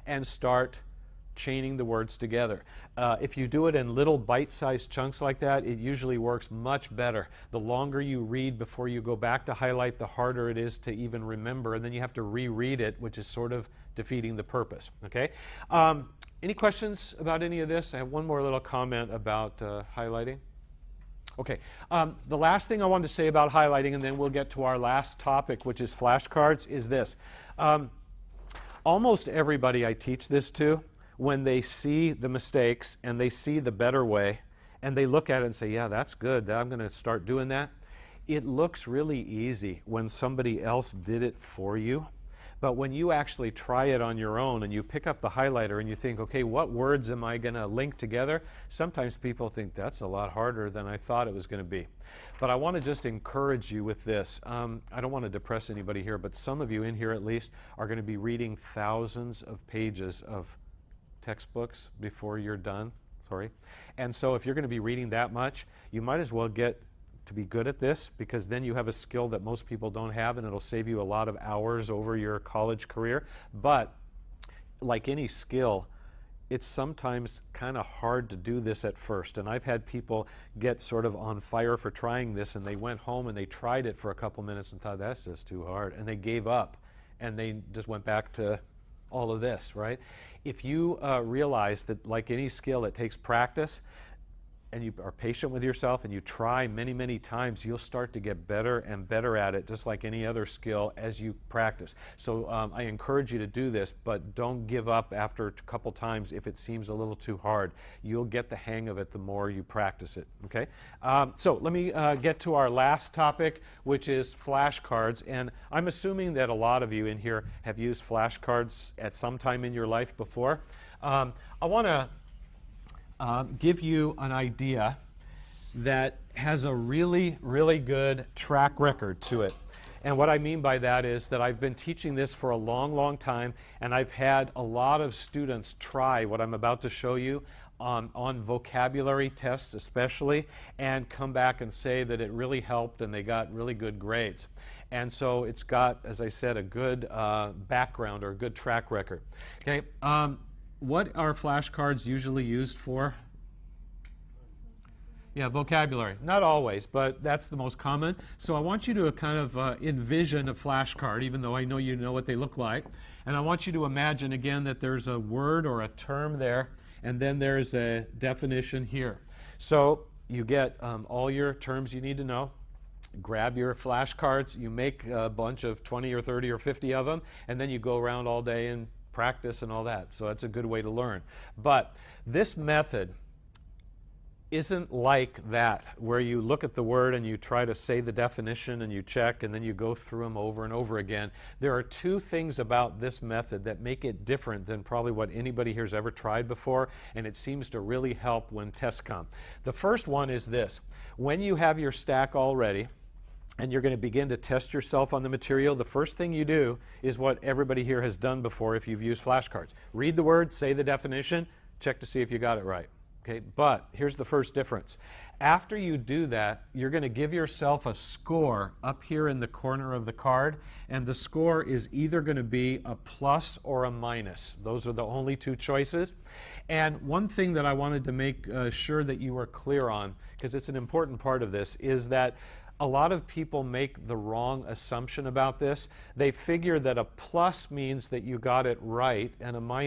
and start chaining the words together. If you do it in little bite-sized chunks like that, it usually works much better. The longer you read before you go back to highlight, the harder it is to even remember, and then you have to reread it, which is sort of defeating the purpose. Okay? Any questions about any of this? I have one more little comment about highlighting. Okay, the last thing I wanted to say about highlighting, and then we'll get to our last topic, which is flashcards, is this. Almost everybody I teach this to, when they see the mistakes and they see the better way, and they look at it and say, yeah, that's good, I'm going to start doing that, it looks really easy when somebody else did it for you. But when you actually try it on your own and you pick up the highlighter and you think, okay, what words am I going to link together? Sometimes people think that's a lot harder than I thought it was going to be. But I want to just encourage you with this. I don't want to depress anybody here, but some of you in here at least are going to be reading thousands of pages of textbooks before you're done. And so if you're going to be reading that much, you might as well get to be good at this, because then you have a skill that most people don't have, and it'll save you a lot of hours over your college career. But like any skill, it's sometimes kind of hard to do this at first. And I've had people get sort of on fire for trying this, and they went home and they tried it for a couple minutes and thought, that's just too hard, and they gave up and they just went back to all of this, right? If you realize that, like any skill, it takes practice, and you are patient with yourself and you try many, many times, you'll start to get better and better at it, just like any other skill, as you practice. So I encourage you to do this, but don't give up after a couple times if it seems a little too hard. You'll get the hang of it the more you practice it, okay? So let me get to our last topic, which is flashcards. And I'm assuming that a lot of you in here have used flashcards at some time in your life before. I want to give you an idea that has a really, really good track record to it. And what I mean by that is that I've been teaching this for a long, long time, and I've had a lot of students try what I'm about to show you on vocabulary tests especially, and come back and say that it really helped and they got really good grades. And so it's got, as I said, a good background or a good track record. Okay. What are flashcards usually used for? Yeah, vocabulary. Not always, but that's the most common. So I want you to kind of envision a flashcard, even though I know you know what they look like. And I want you to imagine, again, that there's a word or a term there, and then there's a definition here. So you get all your terms you need to know. Grab your flashcards. You make a bunch of 20 or 30 or 50 of them, and then you go around all day and practice and all that. So that's a good way to learn. But this method isn't like that, where you look at the word and you try to say the definition and you check and then you go through them over and over again. There are two things about this method that make it different than probably what anybody here has ever tried before, and it seems to really help when tests come. The first one is this. When you have your stack all ready, and you're going to begin to test yourself on the material, the first thing you do is what everybody here has done before if you've used flashcards. Read the word, say the definition, check to see if you got it right. Okay, but here's the first difference. After you do that, you're going to give yourself a score up here in the corner of the card, and the score is either going to be a plus or a minus. Those are the only two choices. And one thing that I wanted to make sure that you were clear on, because it's an important part of this, is that a lot of people make the wrong assumption about this. They figure that a plus means that you got it right, and a minus